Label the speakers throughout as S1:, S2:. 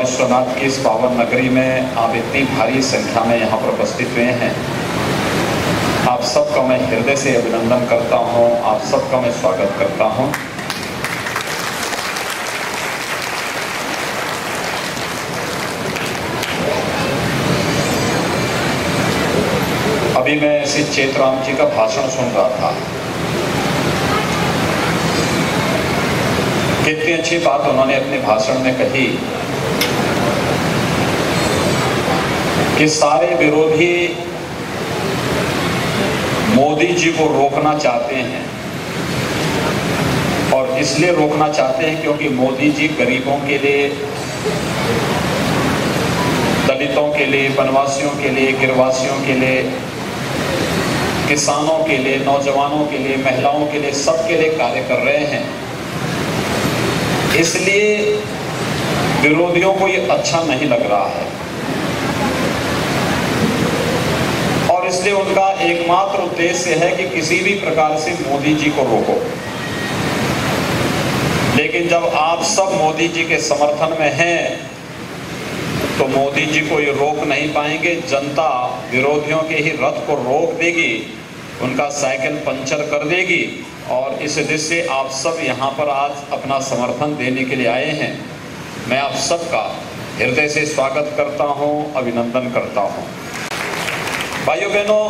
S1: विश्वनाथ की इस पावन नगरी में आप इतनी भारी संख्या में यहाँ पर उपस्थित हुए हैं। आप सबका मैं हृदय से अभिनंदन करता हूँ, आप सबका मैं स्वागत करता हूँ। अभी मैं श्री चेतराम जी का भाषण सुन रहा था। कितनी अच्छी बात उन्होंने अपने भाषण में कही कि सारे विरोधी मोदी जी को रोकना चाहते हैं, और इसलिए रोकना चाहते हैं क्योंकि मोदी जी गरीबों के लिए, दलितों के लिए, वनवासियों के लिए, गिरवासियों के लिए, किसानों के लिए, नौजवानों के लिए, महिलाओं के लिए, सबके लिए कार्य कर रहे हैं। इसलिए विरोधियों को ये अच्छा नहीं लग रहा है और इसलिए उनका एकमात्र उद्देश्य है कि किसी भी प्रकार से मोदी जी को रोको। लेकिन जब आप सब मोदी जी के समर्थन में हैं तो मोदी जी को ये रोक नहीं पाएंगे। जनता विरोधियों के ही रथ को रोक देगी, उनका साइकिल पंचर कर देगी, और इस उद्देश्य से आप सब यहाँ पर आज अपना समर्थन देने के लिए आए हैं। मैं आप सबका हृदय से स्वागत करता हूँ, अभिनंदन करता हूँ। भाइयों बहनों,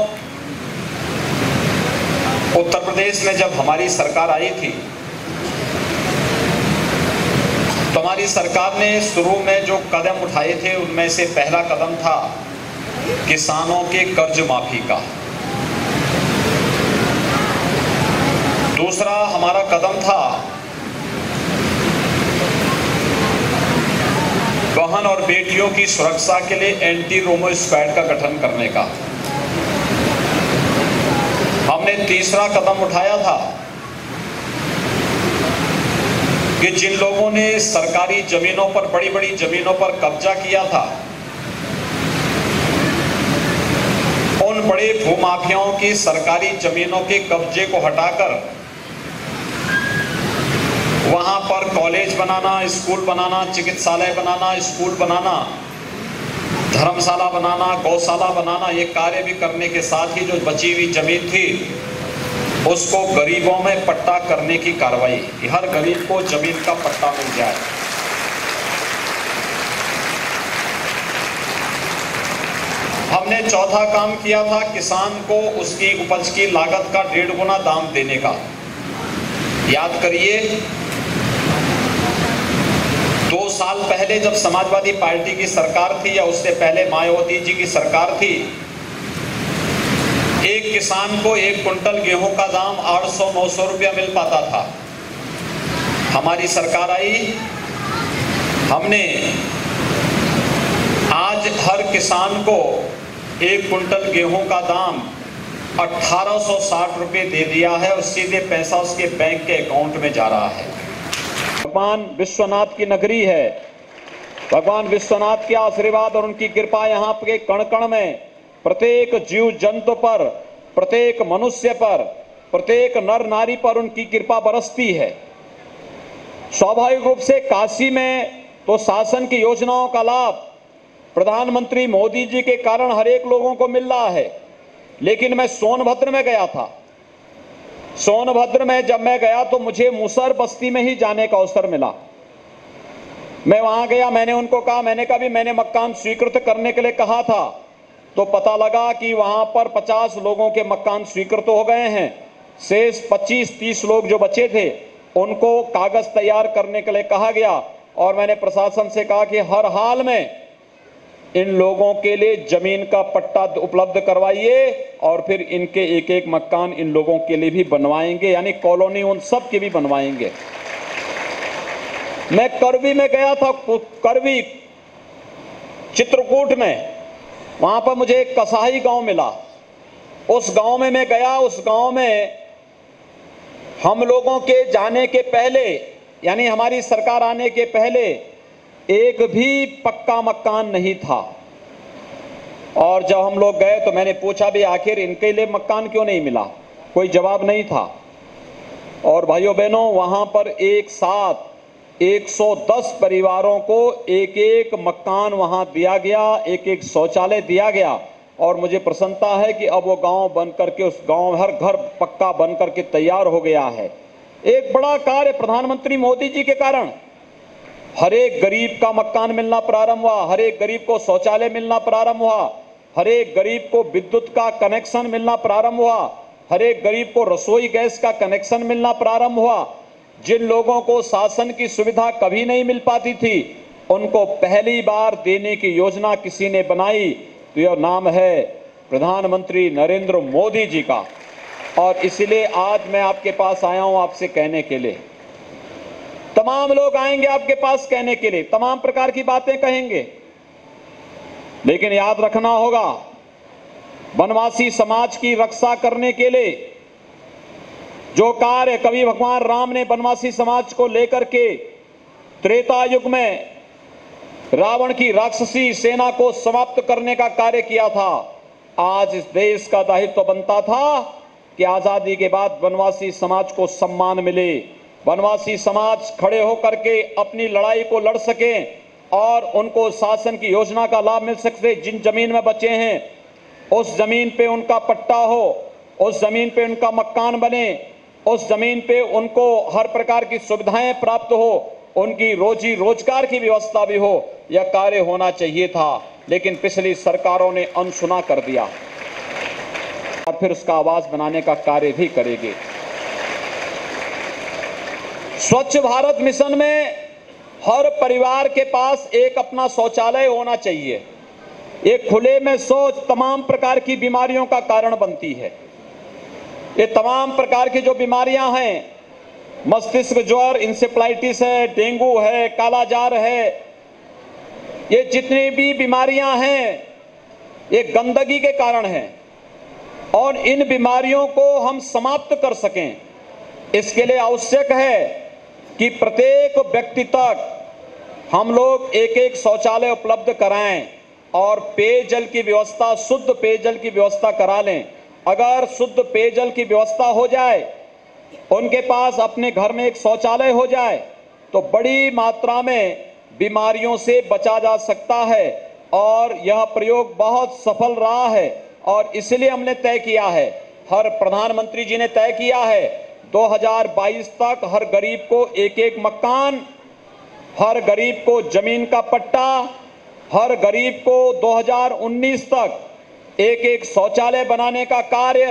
S1: उत्तर प्रदेश में जब हमारी सरकार आई थी तो हमारी सरकार ने शुरू में जो कदम उठाए थे उनमें से पहला कदम था किसानों के कर्ज माफी का। दूसरा हमारा कदम था बहन और बेटियों की सुरक्षा के लिए एंटी रोमो स्क्वाड का गठन करने का। हमने तीसरा कदम उठाया था कि जिन लोगों ने सरकारी जमीनों पर, बड़ी बड़ी जमीनों पर कब्जा किया था, उन बड़े भूमाफियाओं की सरकारी जमीनों के कब्जे को हटाकर वहां पर कॉलेज बनाना, स्कूल बनाना, चिकित्सालय बनाना, स्कूल बनाना, धर्मशाला बनाना, गौशाला बनाना, ये कार्य भी करने के साथ ही जो बची हुई जमीन थी उसको गरीबों में पट्टा करने की कार्रवाई, हर गरीब को जमीन का पट्टा मिल जाए। हमने चौथा काम किया था किसान को उसकी उपज की लागत का 1.5 गुना दाम देने का। याद करिए, 2 साल पहले जब समाजवादी पार्टी की सरकार थी या उससे पहले मायावती जी की सरकार थी, एक किसान को 1 कुंटल गेहूं का दाम 800-900 रुपया मिल पाता था। हमारी सरकार आई, हमने आज हर किसान को 1 कुंटल गेहूं का दाम 1860 रुपये दे दिया है और सीधे पैसा उसके बैंक के अकाउंट में जा रहा है। भगवान विश्वनाथ की नगरी है। भगवान विश्वनाथ के आशीर्वाद और उनकी कृपा यहाँ के कण कण में, प्रत्येक जीव जंतु पर, प्रत्येक मनुष्य पर, प्रत्येक नर नारी पर उनकी कृपा बरसती है। स्वाभाविक रूप से काशी में तो शासन की योजनाओं का लाभ प्रधानमंत्री मोदी जी के कारण हर एक लोगों को मिल रहा है। लेकिन मैं सोनभद्र में गया था। सोनभद्र में जब मैं गया तो मुझे मुसहर बस्ती में ही जाने का अवसर मिला। मैं वहां गया, मैंने उनको कहा, मैंने कहा भी मैंने मकान स्वीकृत करने के लिए कहा था, तो पता लगा कि वहां पर 50 लोगों के मकान स्वीकृत हो गए हैं। शेष 25-30 लोग जो बचे थे उनको कागज तैयार करने के लिए कहा गया और मैंने प्रशासन से कहा कि हर हाल में इन लोगों के लिए जमीन का पट्टा उपलब्ध करवाइए और फिर इनके एक एक मकान इन लोगों के लिए भी बनवाएंगे, यानी कॉलोनी उन सब के भी बनवाएंगे। मैं करवी में गया था, करवी चित्रकूट में, वहां पर मुझे एक कसाई गांव मिला। उस गांव में मैं गया। उस गांव में हम लोगों के जाने के पहले, यानी हमारी सरकार आने के पहले, एक भी पक्का मकान नहीं था। और जब हम लोग गए तो मैंने पूछा भी आखिर इनके लिए मकान क्यों नहीं मिला, कोई जवाब नहीं था। और भाइयों बहनों, वहां पर एक साथ 110 परिवारों को एक एक मकान वहां दिया गया, एक एक शौचालय दिया गया। और मुझे प्रसन्नता है कि अब वो गांव बन करके, उस गांव हर घर पक्का बन करके तैयार हो गया है। एक बड़ा कार्य प्रधानमंत्री मोदी जी के कारण हर एक गरीब का मकान मिलना प्रारंभ हुआ, हर एक गरीब को शौचालय मिलना प्रारंभ हुआ, हर एक गरीब को विद्युत का कनेक्शन मिलना प्रारंभ हुआ, हर एक गरीब को रसोई गैस का कनेक्शन मिलना प्रारंभ हुआ। जिन लोगों को शासन की सुविधा कभी नहीं मिल पाती थी, उनको पहली बार देने की योजना किसी ने बनाई, तो यह नाम है प्रधानमंत्री नरेंद्र मोदी जी का। और इसलिए आज मैं आपके पास आया हूं आपसे कहने के लिए। तमाम लोग आएंगे आपके पास कहने के लिए, तमाम प्रकार की बातें कहेंगे, लेकिन याद रखना होगा, वनवासी समाज की रक्षा करने के लिए जो कार्य कभी भगवान राम ने वनवासी समाज को लेकर के त्रेता युग में रावण की राक्षसी सेना को समाप्त करने का कार्य किया था, आज इस देश का दायित्व बनता था कि आजादी के बाद वनवासी समाज को सम्मान मिले, वनवासी समाज खड़े होकर के अपनी लड़ाई को लड़ सके और उनको शासन की योजना का लाभ मिल सके। जिन जमीन में बचे हैं उस जमीन पे उनका पट्टा हो, उस जमीन पे उनका मकान बने, उस जमीन पे उनको हर प्रकार की सुविधाएं प्राप्त हो, उनकी रोजी रोजगार की व्यवस्था भी हो। यह कार्य होना चाहिए था, लेकिन पिछली सरकारों ने अनसुना कर दिया और फिर उसका आवाज बनाने का कार्य भी करेगी। स्वच्छ भारत मिशन में हर परिवार के पास एक अपना शौचालय होना चाहिए। एक खुले में शौच तमाम प्रकार की बीमारियों का कारण बनती है। ये तमाम प्रकार की जो बीमारियां हैं, मस्तिष्क ज्वर, इंसेफ्लाइटिस है, डेंगू है, कालाजार है, ये जितनी भी बीमारियां हैं ये गंदगी के कारण हैं। और इन बीमारियों को हम समाप्त कर सकें, इसके लिए आवश्यक है कि प्रत्येक व्यक्ति तक हम लोग एक एक शौचालय उपलब्ध कराएं और पेयजल की व्यवस्था, शुद्ध पेयजल की व्यवस्था करा लें। अगर शुद्ध पेयजल की व्यवस्था हो जाए, उनके पास अपने घर में एक शौचालय हो जाए, तो बड़ी मात्रा में बीमारियों से बचा जा सकता है। और यह प्रयोग बहुत सफल रहा है और इसलिए हमने तय किया है, हर प्रधानमंत्री जी ने तय किया है 2022 तक हर गरीब को एक एक मकान, हर गरीब को जमीन का पट्टा, हर गरीब को 2019 तक एक एक शौचालय बनाने का कार्य,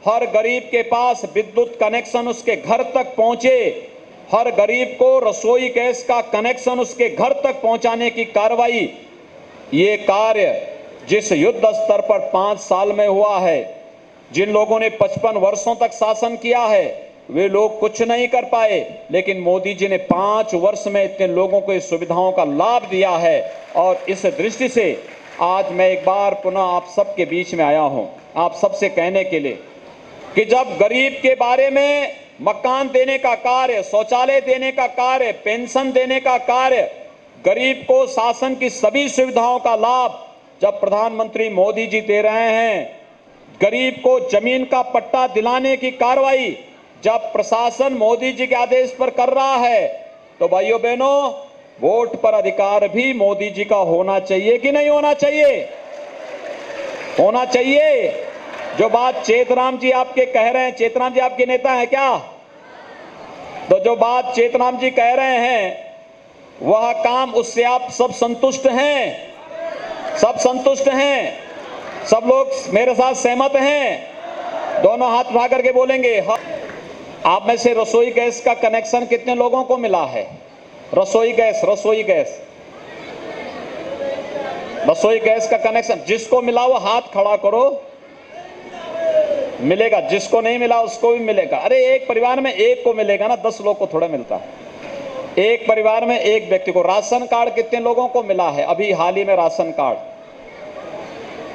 S1: हर गरीब के पास विद्युत कनेक्शन उसके घर तक पहुंचे, हर गरीब को रसोई गैस का कनेक्शन उसके घर तक पहुंचाने की कार्रवाई। ये कार्य जिस युद्ध स्तर पर 5 साल में हुआ है, जिन लोगों ने 55 वर्षों तक शासन किया है, वे लोग कुछ नहीं कर पाए, लेकिन मोदी जी ने 5 वर्ष में इतने लोगों को इस सुविधाओं का लाभ दिया है। और इस दृष्टि से आज मैं एक बार पुनः आप सबके बीच में आया हूं, आप सबसे कहने के लिए कि जब गरीब के बारे में मकान देने का कार्य, शौचालय देने का कार्य, पेंशन देने का कार्य, गरीब को शासन की सभी सुविधाओं का लाभ जब प्रधानमंत्री मोदी जी दे रहे हैं, गरीब को जमीन का पट्टा दिलाने की कार्रवाई जब प्रशासन मोदी जी के आदेश पर कर रहा है, तो भाइयों बहनों, वोट पर अधिकार भी मोदी जी का होना चाहिए कि नहीं होना चाहिए? होना चाहिए। जो बात चेतराम जी आपके कह रहे हैं, चेतराम जी आपके नेता हैं क्या? तो जो बात चेतराम जी कह रहे हैं वह काम, उससे आप सब संतुष्ट हैं? सब संतुष्ट हैं? सब लोग मेरे साथ सहमत हैं? दोनों हाथ उठा करके बोलेंगे। आप में से रसोई गैस का कनेक्शन कितने लोगों को मिला है? रसोई गैस, रसोई गैस, रसोई गैस का कनेक्शन जिसको मिला वो हाथ खड़ा करो, मिलेगा। जिसको नहीं मिला उसको भी मिलेगा। अरे एक परिवार में एक को मिलेगा ना, 10 लोग को थोड़ा मिलता है। एक परिवार में एक व्यक्ति को। राशन कार्ड कितने लोगों को मिला है अभी हाल ही में? राशन कार्ड,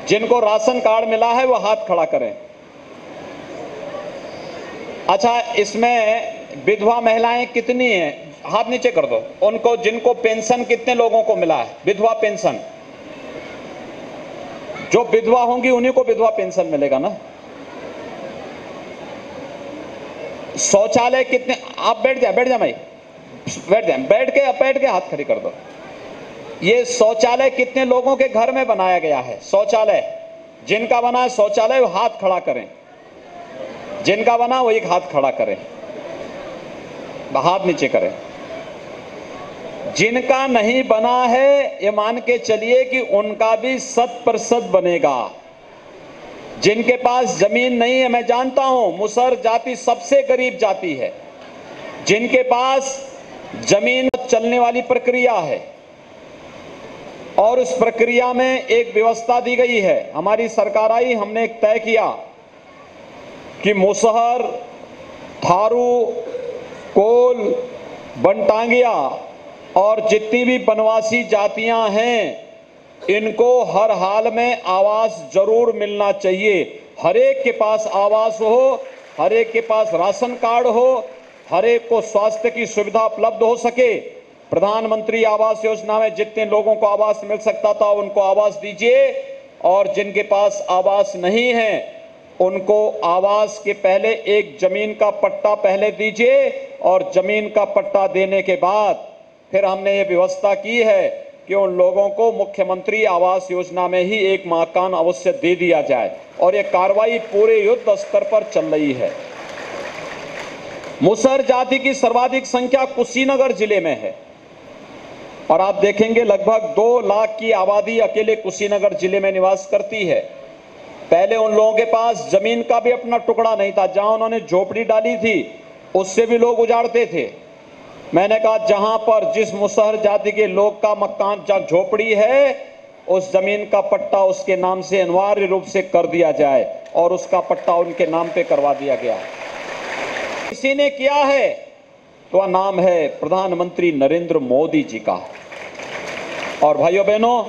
S1: जिनको राशन कार्ड मिला है वो हाथ खड़ा करें। अच्छा, इसमें विधवा महिलाएं कितनी हैं? हाथ नीचे कर दो। उनको, जिनको पेंशन कितने लोगों को मिला है? विधवा पेंशन, जो विधवा होंगी उन्हीं को विधवा पेंशन मिलेगा ना। शौचालय कितने? आप बैठ जा भाई, बैठ के हाथ खड़े कर दो। ये शौचालय कितने लोगों के घर में बनाया गया है? शौचालय जिनका बना है शौचालय वो हाथ खड़ा करें, जिनका बना वो एक हाथ खड़ा करें, हाथ नीचे करें। जिनका नहीं बना है ये मान के चलिए कि उनका भी 100% बनेगा। जिनके पास जमीन नहीं है, मैं जानता हूं मुसहर जाति सबसे गरीब जाति है, जिनके पास जमीन चलने वाली प्रक्रिया है और उस प्रक्रिया में एक व्यवस्था दी गई है। हमारी सरकार आई, हमने एक तय किया कि मुसहर, थारू, कोल, बनटांगिया और जितनी भी बनवासी जातियां हैं इनको हर हाल में आवास जरूर मिलना चाहिए। हर एक के पास आवास हो, हर एक के पास राशन कार्ड हो, हर एक को स्वास्थ्य की सुविधा उपलब्ध हो सके। प्रधानमंत्री आवास योजना में जितने लोगों को आवास मिल सकता था उनको आवास दीजिए और जिनके पास आवास नहीं है उनको आवास के पहले एक जमीन का पट्टा पहले दीजिए और जमीन का पट्टा देने के बाद फिर हमने ये व्यवस्था की है कि उन लोगों को मुख्यमंत्री आवास योजना में ही एक मकान अवश्य दे दिया जाए और ये कार्रवाई पूरे युद्ध स्तर पर चल रही है। मुसहर जाति की सर्वाधिक संख्या कुशीनगर जिले में है और आप देखेंगे लगभग 2 लाख की आबादी अकेले कुशीनगर जिले में निवास करती है। पहले उन लोगों के पास जमीन का भी अपना टुकड़ा नहीं था, जहां उन्होंने झोपड़ी डाली थी उससे भी लोग उजाड़ते थे। मैंने कहा जहां पर जिस मुसहर जाति के लोग का मकान जहां झोपड़ी है उस जमीन का पट्टा उसके नाम से अनिवार्य रूप से कर दिया जाए और उसका पट्टा उनके नाम पे करवा दिया गया। किसी ने किया है तो वह नाम है प्रधानमंत्री नरेंद्र मोदी जी का। और भाइयों बहनों,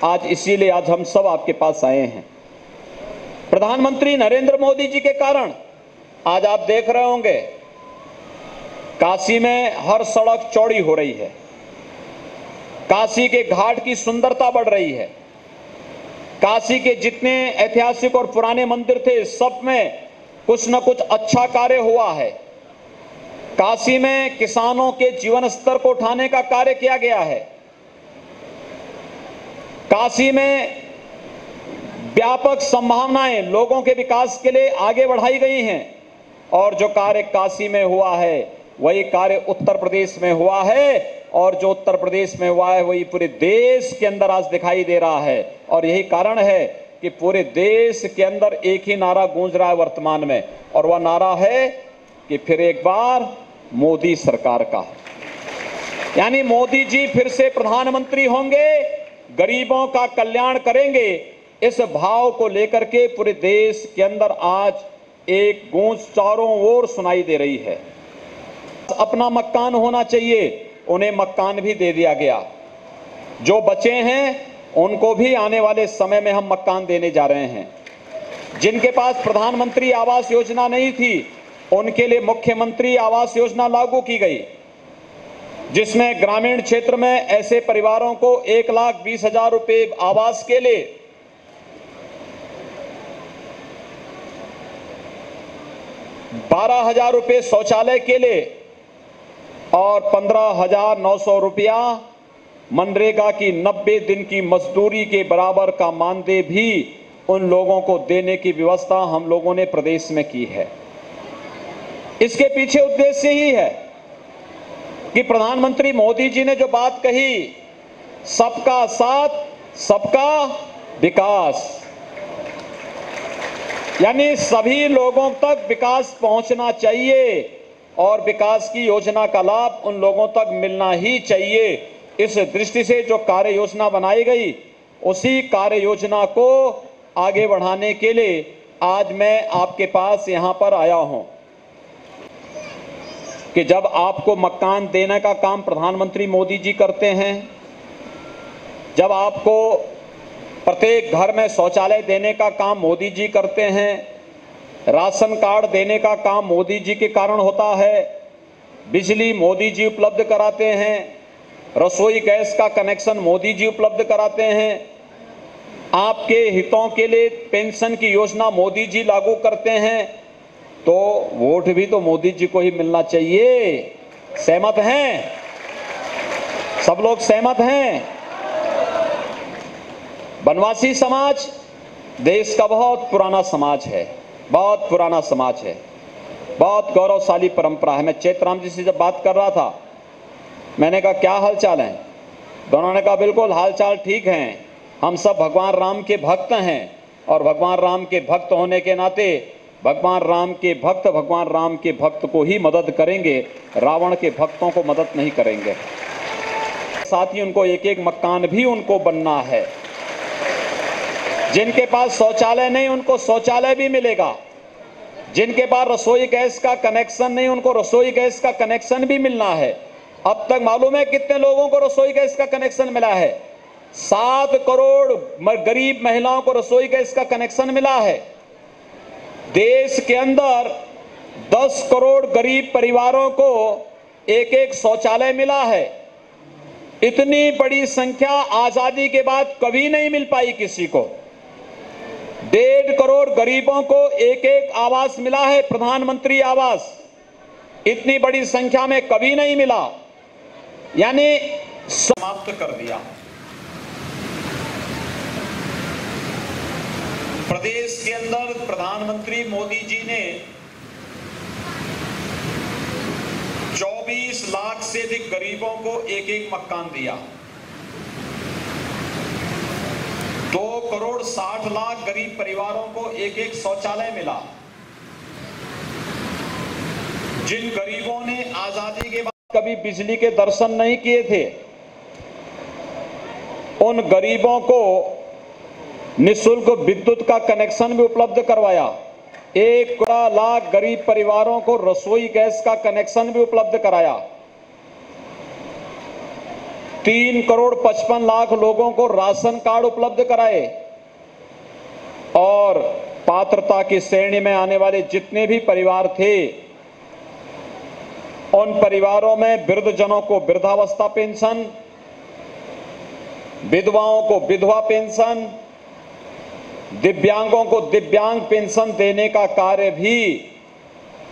S1: आज इसीलिए आज हम सब आपके पास आए हैं। प्रधानमंत्री नरेंद्र मोदी जी के कारण आज आप देख रहे होंगे काशी में हर सड़क चौड़ी हो रही है, काशी के घाट की सुंदरता बढ़ रही है, काशी के जितने ऐतिहासिक और पुराने मंदिर थे सब में कुछ न कुछ अच्छा कार्य हुआ है। काशी में किसानों के जीवन स्तर को उठाने का कार्य किया गया है। काशी में व्यापक संभावनाएं लोगों के विकास के लिए आगे बढ़ाई गई हैं और जो कार्य काशी में हुआ है वही कार्य उत्तर प्रदेश में हुआ है और जो उत्तर प्रदेश में हुआ है वही पूरे देश के अंदर आज दिखाई दे रहा है। और यही कारण है कि पूरे देश के अंदर एक ही नारा गूंज रहा है वर्तमान में और वह नारा है कि फिर एक बार मोदी सरकार का, यानी मोदी जी फिर से प्रधानमंत्री होंगे, गरीबों का कल्याण करेंगे। इस भाव को लेकर के पूरे देश के अंदर आज एक गूंज चारों ओर सुनाई दे रही है। अपना मकान होना चाहिए, उन्हें मकान भी दे दिया गया। जो बचे हैं उनको भी आने वाले समय में हम मकान देने जा रहे हैं। जिनके पास प्रधानमंत्री आवास योजना नहीं थी उनके लिए मुख्यमंत्री आवास योजना लागू की गई, जिसमें ग्रामीण क्षेत्र में ऐसे परिवारों को 1,20,000 रुपए आवास के लिए 12,000 रुपए शौचालय के लिए और 15,900 रुपया मनरेगा की 90 दिन की मजदूरी के बराबर का मानदेय भी उन लोगों को देने की व्यवस्था हम लोगों ने प्रदेश में की है। इसके पीछे उद्देश्य ही है कि प्रधानमंत्री मोदी जी ने जो बात कही, सबका साथ सबका विकास, यानी सभी लोगों तक विकास पहुंचना चाहिए और विकास की योजना का लाभ उन लोगों तक मिलना ही चाहिए। इस दृष्टि से जो कार्य योजना बनाई गई उसी कार्य योजना को आगे बढ़ाने के लिए आज मैं आपके पास यहां पर आया हूं कि जब आपको मकान देने का काम प्रधानमंत्री मोदी जी करते हैं, जब आपको प्रत्येक घर में शौचालय देने का काम मोदी जी करते हैं, राशन कार्ड देने का काम मोदी जी के कारण होता है, बिजली मोदी जी उपलब्ध कराते हैं, रसोई गैस का कनेक्शन मोदी जी उपलब्ध कराते हैं, आपके हितों के लिए पेंशन की योजना मोदी जी लागू करते हैं, तो वोट भी तो मोदी जी को ही मिलना चाहिए। सहमत हैं? सब लोग सहमत हैं? बनवासी समाज देश का बहुत पुराना समाज है, बहुत पुराना समाज है, बहुत गौरवशाली परंपरा है। मैं चेतराम जी से जब बात कर रहा था, मैंने कहा क्या हाल चाल है, तो उन्होंने कहा बिल्कुल हाल चाल ठीक हैं, हम सब भगवान राम के भक्त हैं और भगवान राम के भक्त होने के नाते भगवान राम के भक्त को ही मदद करेंगे, रावण के भक्तों को मदद नहीं करेंगे। साथ ही उनको एक एक मकान भी उनको बनना है। जिनके पास शौचालय नहीं उनको शौचालय भी मिलेगा, जिनके पास रसोई गैस का कनेक्शन नहीं उनको रसोई गैस का कनेक्शन भी मिलना है। अब तक मालूम है कितने लोगों को रसोई गैस का कनेक्शन मिला है? 7 करोड़ गरीब महिलाओं को रसोई गैस का कनेक्शन मिला है। देश के अंदर 10 करोड़ गरीब परिवारों को एक एक शौचालय मिला है। इतनी बड़ी संख्या आजादी के बाद कभी नहीं मिल पाई किसी को। 1.5 करोड़ गरीबों को एक एक आवास मिला है, प्रधानमंत्री आवास। इतनी बड़ी संख्या में कभी नहीं मिला, यानी समाप्त कर दिया। प्रदेश के अंदर प्रधानमंत्री मोदी जी ने 24 लाख से अधिक गरीबों को एक एक मकान दिया। 2 करोड़ 60 लाख गरीब परिवारों को एक एक शौचालय मिला। जिन गरीबों ने आजादी के बाद कभी बिजली के दर्शन नहीं किए थे, उन गरीबों को निःशुल्क विद्युत का कनेक्शन भी उपलब्ध करवाया। 1 लाख गरीब परिवारों को रसोई गैस का कनेक्शन भी उपलब्ध कराया। 3 करोड़ 55 लाख लोगों को राशन कार्ड उपलब्ध कराए और पात्रता की श्रेणी में आने वाले जितने भी परिवार थे, उन परिवारों में वृद्धजनों को वृद्धावस्था पेंशन, विधवाओं को विधवा पेंशन, दिव्यांगों को दिव्यांग पेंशन देने का कार्य भी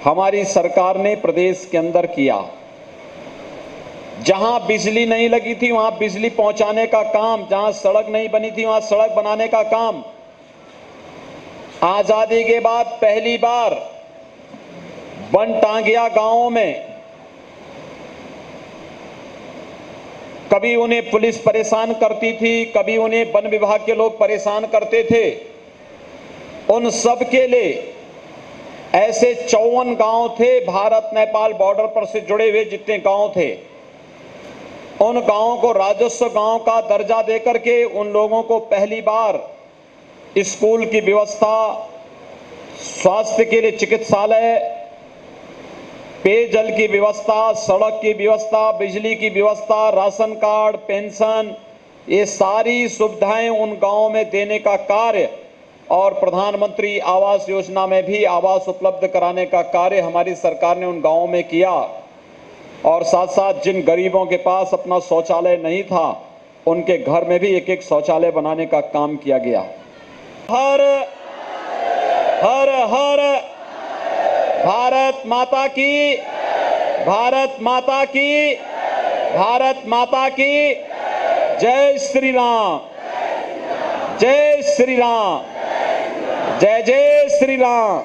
S1: हमारी सरकार ने प्रदेश के अंदर किया। जहां बिजली नहीं लगी थी वहां बिजली पहुंचाने का काम, जहां सड़क नहीं बनी थी वहां सड़क बनाने का काम। आजादी के बाद पहली बार बनटांगिया गांवों में कभी उन्हें पुलिस परेशान करती थी, कभी उन्हें वन विभाग के लोग परेशान करते थे। उन सब के लिए ऐसे 54 गांव थे, भारत नेपाल बॉर्डर पर से जुड़े हुए जितने गांव थे, उन गांवों को राजस्व गांव का दर्जा देकर के उन लोगों को पहली बार स्कूल की व्यवस्था, स्वास्थ्य के लिए चिकित्सालय, पेयजल की व्यवस्था, सड़क की व्यवस्था, बिजली की व्यवस्था, राशन कार्ड, पेंशन, ये सारी सुविधाएं उन गांवों में देने का कार्य और प्रधानमंत्री आवास योजना में भी आवास उपलब्ध कराने का कार्य हमारी सरकार ने उन गांवों में किया। और साथ साथ जिन गरीबों के पास अपना शौचालय नहीं था, उनके घर में भी एक एक शौचालय बनाने का काम किया गया। हर हर हर भारत माता की, भारत माता की, भारत माता की जय श्री राम, जय श्री राम, जय जय श्री राम।